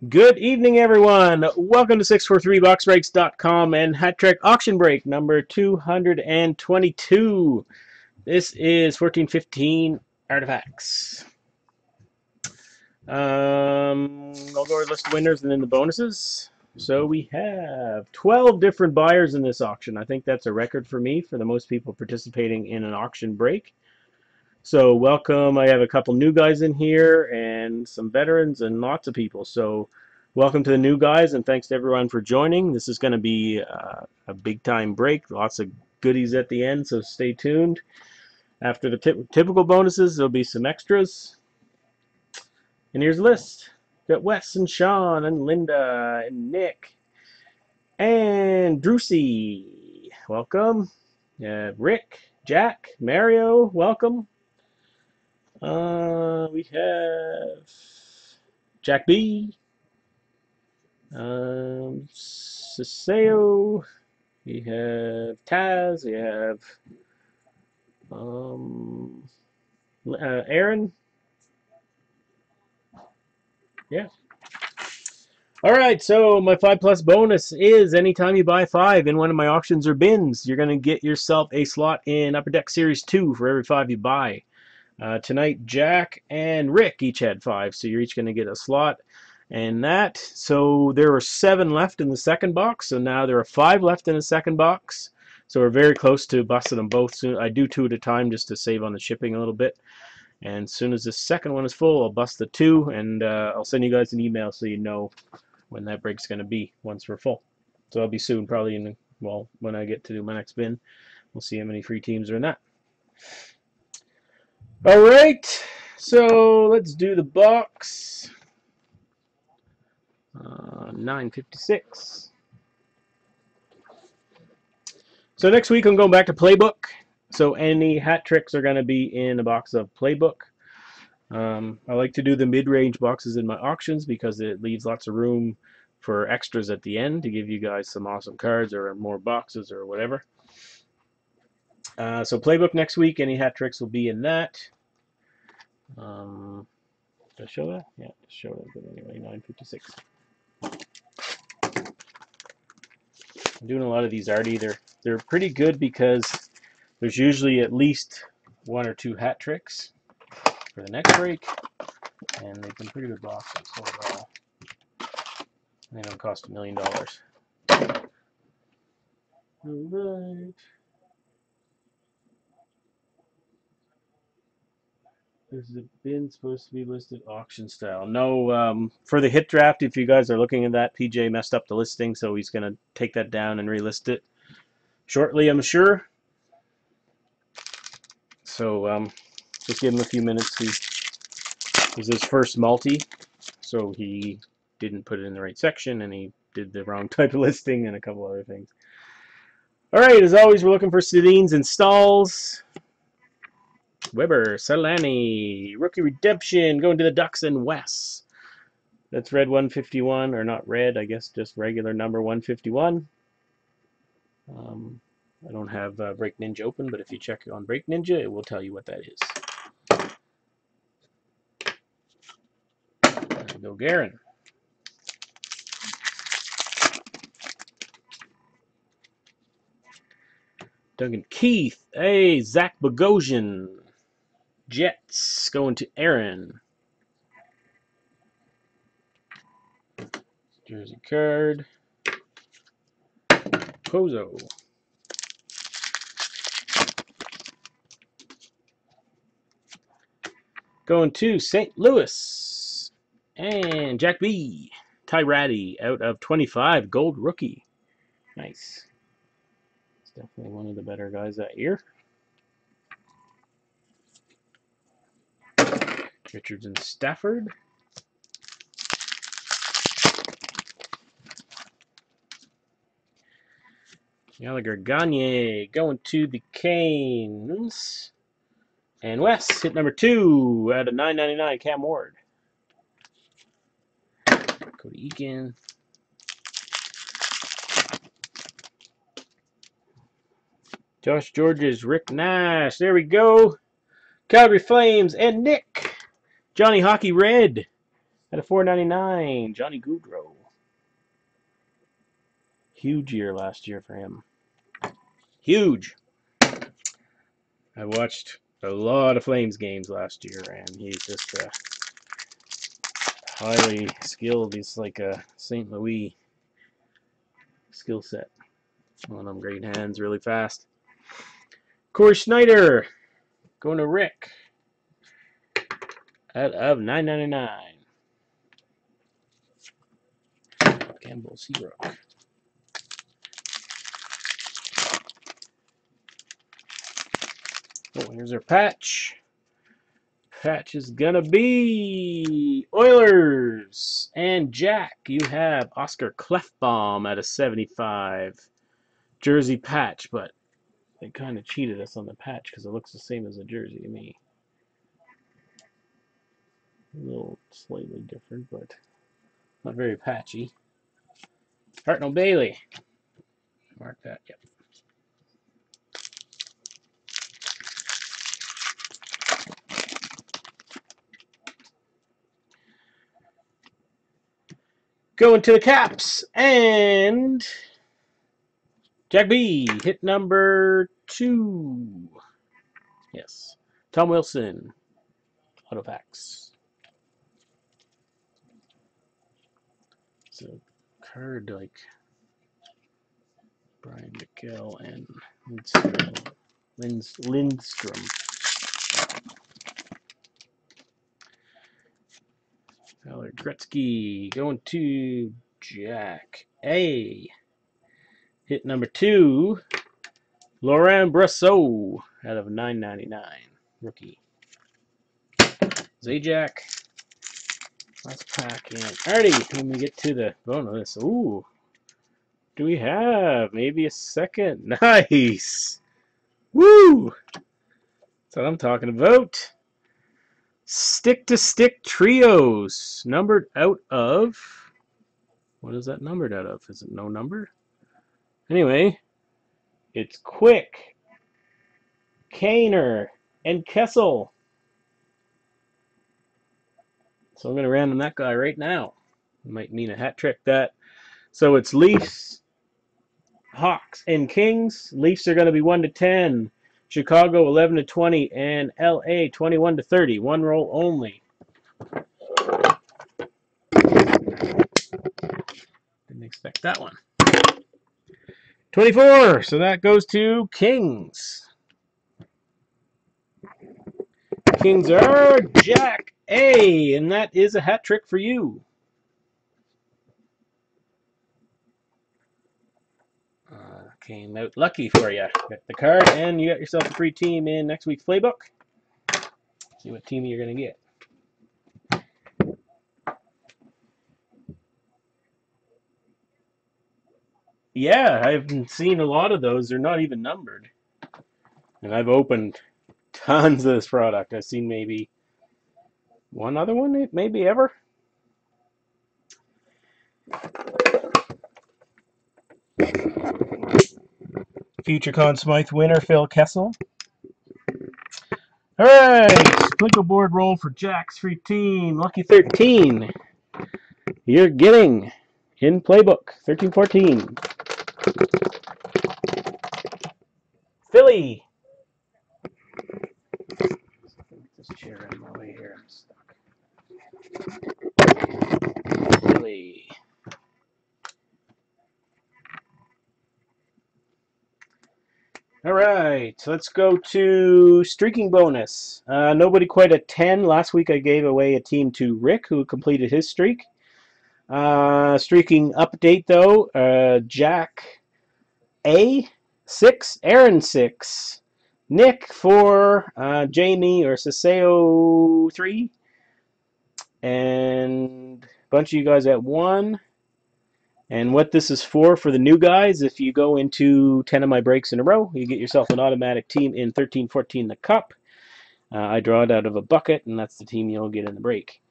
Good evening, everyone. Welcome to 643boxbreaks.com and HatTrick auction break number 222. This is 1415 artifacts. I'll go over the list of winners and then the bonuses. So we have 12 different buyers in this auction. I think that's a record for me for the most people participating in an auction break. So welcome. I have a couple new guys in here and some veterans and lots of people. So welcome to the new guys and thanks to everyone for joining. This is going to be a big time break. Lots of goodies at the end, so stay tuned. After the typical bonuses, there'll be some extras. And here's the list. Got Wes and Sean and Linda and Nick and Drusy. Welcome. Rick, Jack, Mario, welcome. We have Jack B, Saseo, we have Taz, we have Aaron. Yeah. All right, so my 5+ bonus is anytime you buy 5 in one of my auctions or bins, you're going to get yourself a slot in Upper Deck Series 2 for every 5 you buy. Tonight, Jack and Rick each had 5, so you're each going to get a slot and that. So there were 7 left in the second box, so now there are 5 left in the second box. So we're very close to busting them both soon. I do 2 at a time just to save on the shipping a little bit. And as soon as the second one is full, I'll bust the 2, and I'll send you guys an email so you know when that break's going to be once we're full. So I'll be soon, probably in when I get to do my next bin. We'll see how many free teams are in that. All right, so let's do the box. 956. So next week I'm going back to Playbook. So any hat tricks are going to be in a box of Playbook. I like to do the mid-range boxes in my auctions because it leaves lots of room for extras at the end to give you guys some awesome cards or more boxes or whatever. So Playbook next week, any hat tricks will be in that. Did I show that? Yeah, just show it. But anyway, 956. I'm doing a lot of these arty. They're pretty good because there's usually at least 1 or 2 hat tricks for the next break, and they've been pretty good boxes overall. They don't cost $1 million. All right. Is the bin supposed to be listed auction style? No, for the hit draft, if you guys are looking at that, PJ messed up the listing, so he's going to take that down and relist it shortly, I'm sure. So just give him a few minutes. It was his first multi, so he didn't put it in the right section, and he did the wrong type of listing and a couple other things. All right, as always, we're looking for Sedines and Stalls. Weber, Solani, Rookie Redemption, going to the Ducks and Wes. That's red 151, or not red, I guess just regular number 151. I don't have Break Ninja open, but if you check on Break Ninja, it will tell you what that is. There we go, Garen. Duncan Keith. Hey, Zach Bogosian. Jets going to Aaron. Jersey card. Pozo. Going to St. Louis. And Jack B. Ty Ratty out of 25. Gold rookie. Nice. It's definitely one of the better guys that year. Richards and Stafford. Gallagher Gagne going to the Canes. And Wes hit number 2 out of 999. Cam Ward. Cody Eakin. Josh Georges, Rick Nash. There we go. Calgary Flames and Nick. Johnny Hockey Red. At a $4.99, Johnny Gaudreau. Huge year last year for him. Huge. I watched a lot of Flames games last year, and he's just highly skilled. He's like a St. Louis skill set. One of them great hands, really fast. Corey Schneider going to Rick out of $9.99. Campbell Seabrook. Oh, here's our patch. Patch is gonna be Oilers. And Jack, you have Oscar Klefbom at a 75. Jersey patch, but they kind of cheated us on the patch because it looks the same as a jersey to me. A little slightly different, but not very patchy. Hartnell Bailey. Mark that, yep. Going to the Caps, and Jack B, hit number 2. Yes. Tom Wilson, auto packs. So, card like Brian McGill and Lindstrom. Tyler Gretzky going to Jack A. Hit number 2, Laurent Brosseau out of $9.99. Rookie. Zajac. Let's pack in. Alrighty, when we get to the bonus. Ooh. Do we have maybe a second? Nice. Woo! That's what I'm talking about. Stick-to-stick trios. Numbered out of... What is that numbered out of? Is it no number? Anyway, it's Quick, Kaner, and Kessel. So I'm going to random that guy right now. It might mean a hat trick that. So it's Leafs, Hawks, and Kings. Leafs are going to be 1-10. Chicago 11-20, and LA 21-30. One roll only. Didn't expect that one. 24. So that goes to Kings. Kings are Jack A, and that is a hat trick for you. Came out lucky for you. Got the card, and you got yourself a free team in next week's playbook. See what team you're going to get. Yeah, I've seen a lot of those. They're not even numbered. And I've opened tons of this product. I've seen maybe one other one, maybe ever. Future Conn Smythe winner, Phil Kessel. All right, sprinkle board roll for Jack's free team. Lucky 13. You're getting in playbook 13-14. Philly. Get this chair out of my way here. I'm stuck. Philly. All right, so let's go to streaking bonus. Nobody quite at 10. Last week I gave away a team to Rick, who completed his streak. Streaking update, though. Jack A, 6. Aaron, 6. Nick, 4. Jamie, or Saseo, 3. And a bunch of you guys at 1. And what this is for the new guys, if you go into 10 of my breaks in a row, you get yourself an automatic team in 13-14 the cup. I draw it out of a bucket, and that's the team you'll get in the break.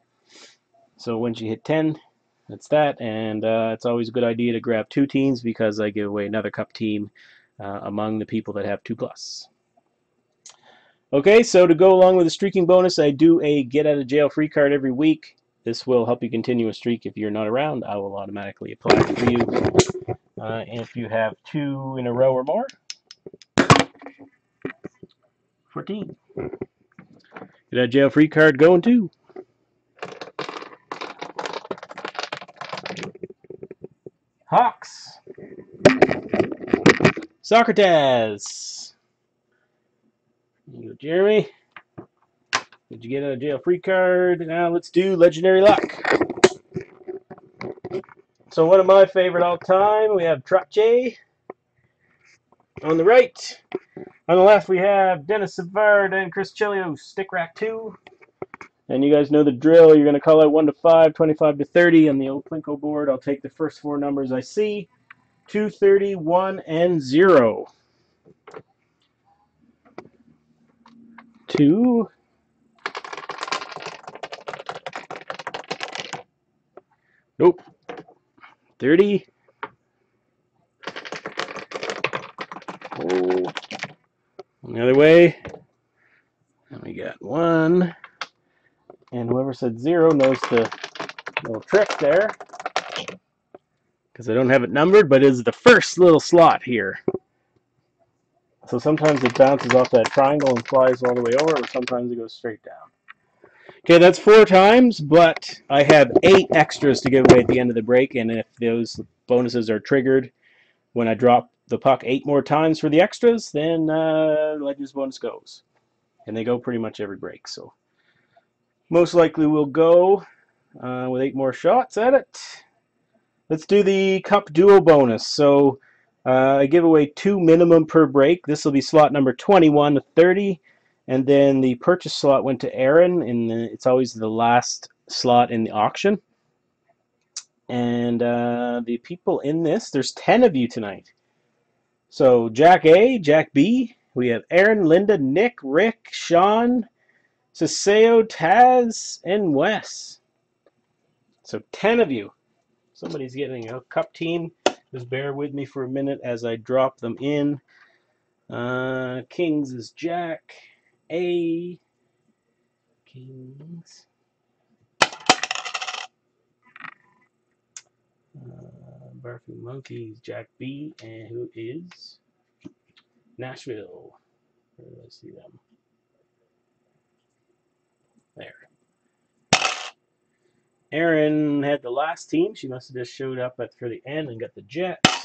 So once you hit 10, that's that. And it's always a good idea to grab 2 teams because I give away another cup team among the people that have 2+. Okay, so to go along with the streaking bonus, I do a get out of jail free card every week. This will help you continue a streak. If you're not around, I will automatically apply it for you. And if you have 2 in a row or more, 14. Get that jail-free card going too. Hawks. Socrates. There you go, Jeremy. Did you get a jail-free card? Now let's do Legendary Luck. So one of my favorite all-time, we have Trache on the right. On the left, we have Dennis Savard and Chris Chelios, Stick Rack 2. And you guys know the drill. You're going to call out 1 to 5, 25 to 30 on the old Plinko board. I'll take the first 4 numbers I see. 2, 30, 1, and 0. 2. Nope. 30. Oh. The other way. And we got 1. And whoever said 0 knows the little trick there. Because I don't have it numbered, but it's the first little slot here. So sometimes it bounces off that triangle and flies all the way over, or sometimes it goes straight down. Okay, that's 4 times, but I have 8 extras to give away at the end of the break, and if those bonuses are triggered when I drop the puck 8 more times for the extras, then Legends bonus goes. And they go pretty much every break, so most likely we'll go with 8 more shots at it. Let's do the Cup Duo bonus. So I give away 2 minimum per break. This will be slot number 21 to 30. And then the purchase slot went to Aaron, and it's always the last slot in the auction. And the people in this, there's 10 of you tonight. So Jack A, Jack B, we have Aaron, Linda, Nick, Rick, Sean, Saseo, Taz, and Wes. So 10 of you. Somebody's getting a cup team. Just bear with me for a minute as I drop them in. Kings is Jack A. Kings. Barking Monkeys, Jack B. And who is Nashville? Where do I see them? There. Erin had the last team. She must have just showed up for the end and got the Jets.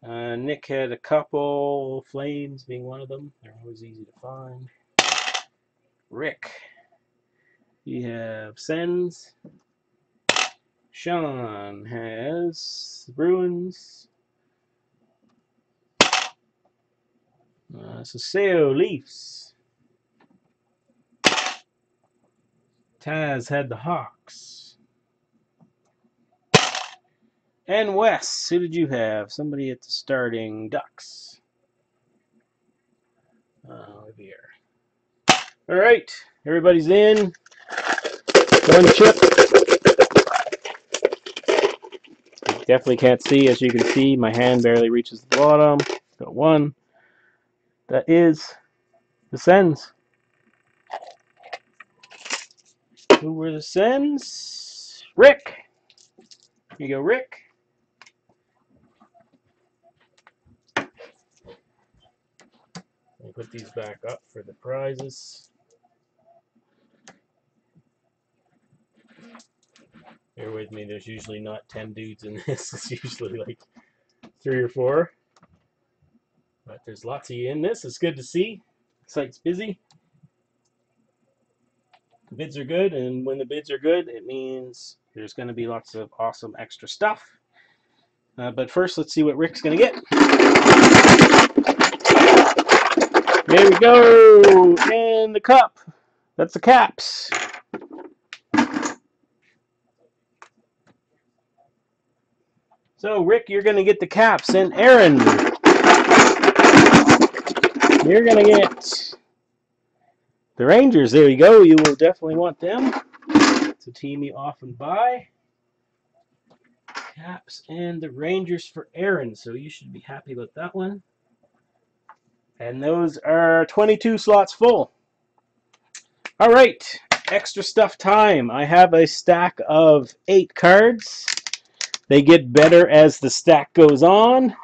Nick had a couple, Flames being one of them. They're always easy to find. Rick. You have Sens. Sean has Bruins. Saseo Leafs. Taz had the Hawks. And Wes, who did you have? Somebody at the starting Ducks. Here. All right, everybody's in. 1 chip. You definitely can't see. As you can see, my hand barely reaches the bottom. Got 1. That is the Sens. Who were the Sens? Rick. Here you go, Rick. Let me put these back up for the prizes. Bear with me, there's usually not 10 dudes in this. It's usually like 3 or 4. But there's lots of you in this. It's good to see. The site's busy. The bids are good, and when the bids are good, it means there's going to be lots of awesome extra stuff. But first, let's see what Rick's going to get. There we go! And the cup. That's the Caps. So, Rick, you're going to get the Caps. And Aaron, you're going to get the Rangers. There you go. You will definitely want them. It's a team you often buy. Caps and the Rangers for Aaron. So you should be happy about that one. And those are 22 slots full. All right. Extra stuff time. I have a stack of 8 cards. They get better as the stack goes on.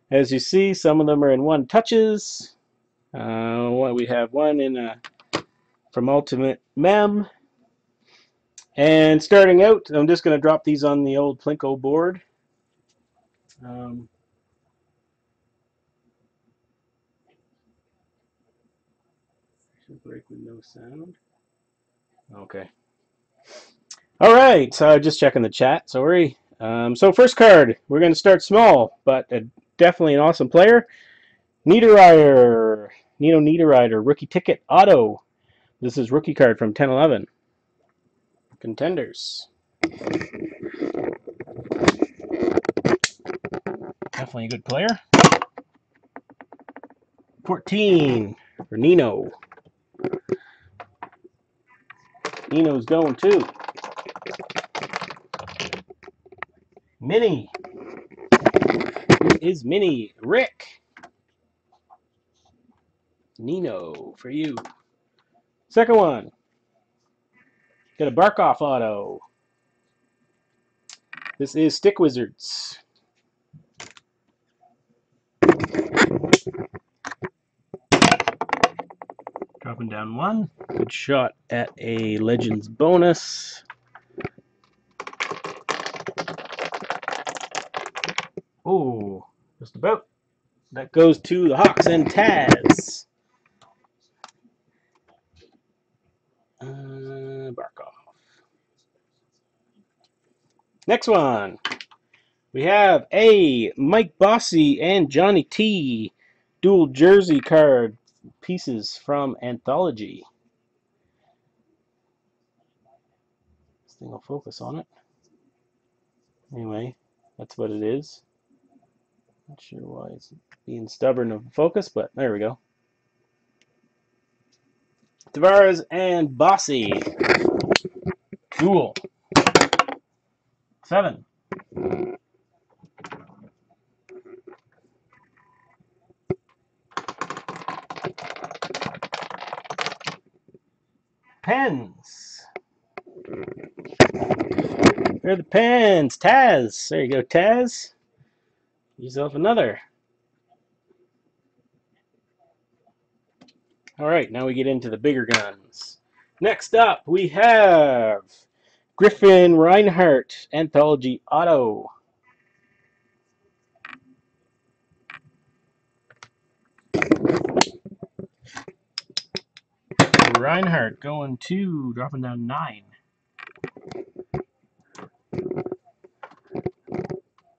As you see, some of them are in 1 touches. We have one in from Ultimate Mem. And starting out, I'm just going to drop these on the old Plinko board. Should break with no sound. Okay. All right, just checking the chat. Sorry. So first card, we're going to start small, but definitely an awesome player. Nino Niederreiter, rookie ticket, auto. This is rookie card from 10-11. Contenders. Definitely a good player. 14 for Nino. Nino's going too. Mini. Who is Mini? Rick. Nino for you. Second one. Got a Barkov auto. This is Stick Wizards. Dropping down 1. Good shot at a Legends bonus. Oh, just about. That goes to the Hawks and Taz. Barkov. Next one. We have a Mike Bossy and Johnny T dual jersey card pieces from Anthology. This thing will focus on it. Anyway, that's what it is. Not sure why it's being stubborn of focus, but there we go. Tavares and Bossy. Duel. 7. Pens. Here are the pens. Taz. There you go, Taz. Yourself another. All right, now we get into the bigger guns. Next up, we have Griffin Reinhardt Anthology Auto. Reinhardt going 2, dropping down 9.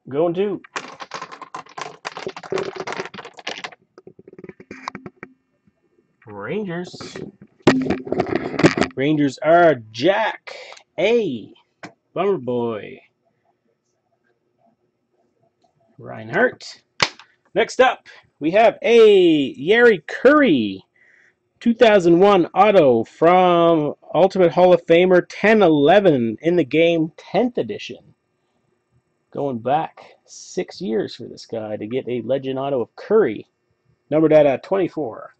Going 2. Rangers. Rangers are Jack A. Bummer Boy. Reinhardt. Next up, we have a Yari Curry 2001 auto from Ultimate Hall of Famer 10-11 in the game 10th edition. Going back 6 years for this guy to get a legend auto of Curry. Numbered at 24.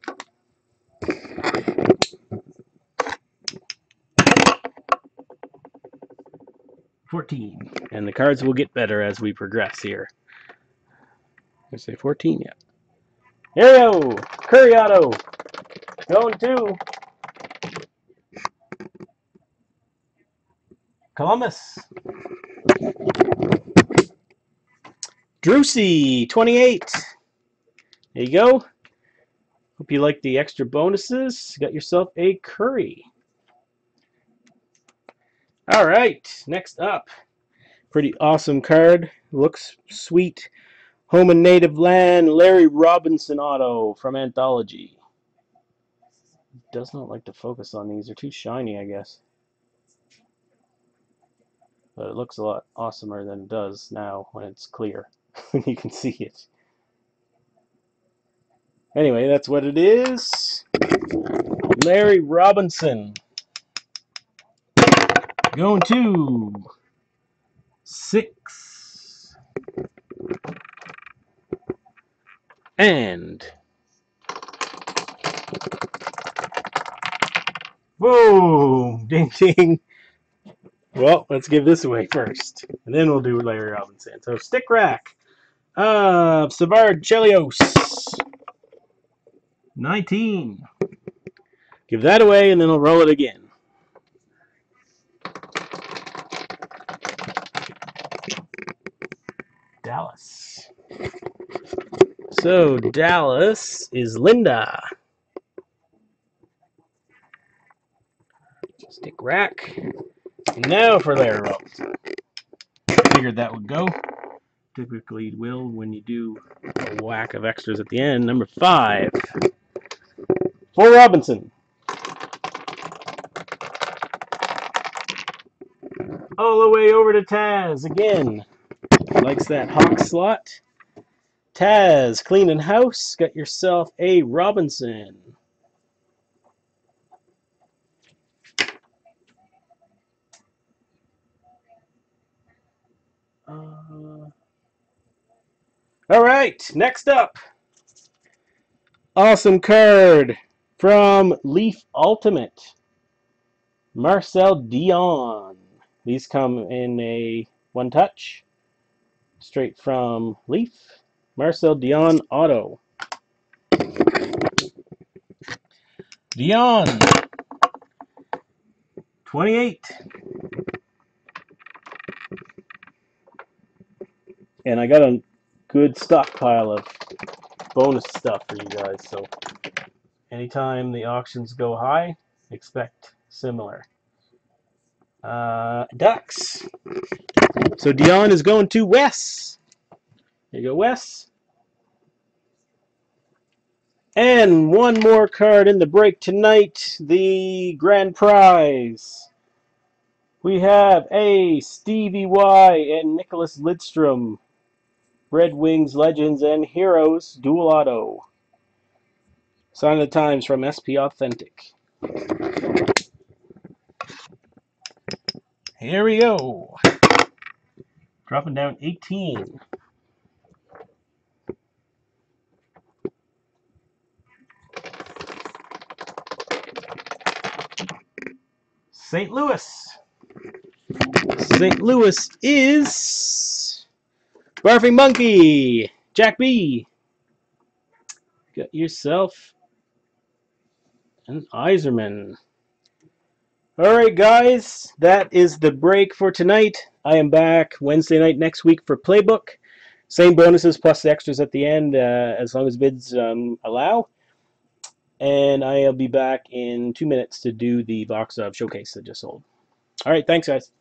And the cards will get better as we progress here. I say 14, yeah. There we go! Curry auto! Going to Columbus. Drusy, 28. There you go. Hope you like the extra bonuses. Got yourself a Curry. All right, next up. Pretty awesome card. Looks sweet. Home and Native Land, Larry Robinson auto from Anthology. Does not like to focus on these. They're too shiny, I guess. But it looks a lot awesomer than it does now when it's clear. You can see it. Anyway, that's what it is. Larry Robinson. Going to 6. And Boom! Ding ding. Well, let's give this away first, and then we'll do Larry Robinson. So stick rack. Savard Chelios. 19. Give that away, and then we'll roll it again. Dallas. So Dallas is Linda. Stick rack. And now for Larry Robinson. Figured that would go. Typically it will when you do a whack of extras at the end. Number 5. For Robinson. All the way over to Taz again. Likes that Hawk slot. Taz, cleaning house. Got yourself a Robinson. All right, next up. Awesome card from Leaf Ultimate. Marcel Dion. These come in a one touch. Straight from Leaf. Marcel Dion Auto. Dion. 28. And I got a good stockpile of bonus stuff for you guys. So anytime the auctions go high, expect similar. Ducks. So Dion is going to Wes. There you go, Wes. And one more card in the break tonight, the grand prize. We have a Stevie Y and Nicholas Lidstrom, Red Wings Legends and Heroes Dual Auto. Sign of the Times from SP Authentic. Here we go. Dropping down 18. St. Louis. St. Louis is Barfing Monkey. Jack B. Got yourself an Iserman. Alright guys, that is the break for tonight. I am back Wednesday night next week for Playbook. Same bonuses plus the extras at the end as long as bids allow. And I'll be back in 2 minutes to do the box of Showcase that just sold. Alright, thanks guys.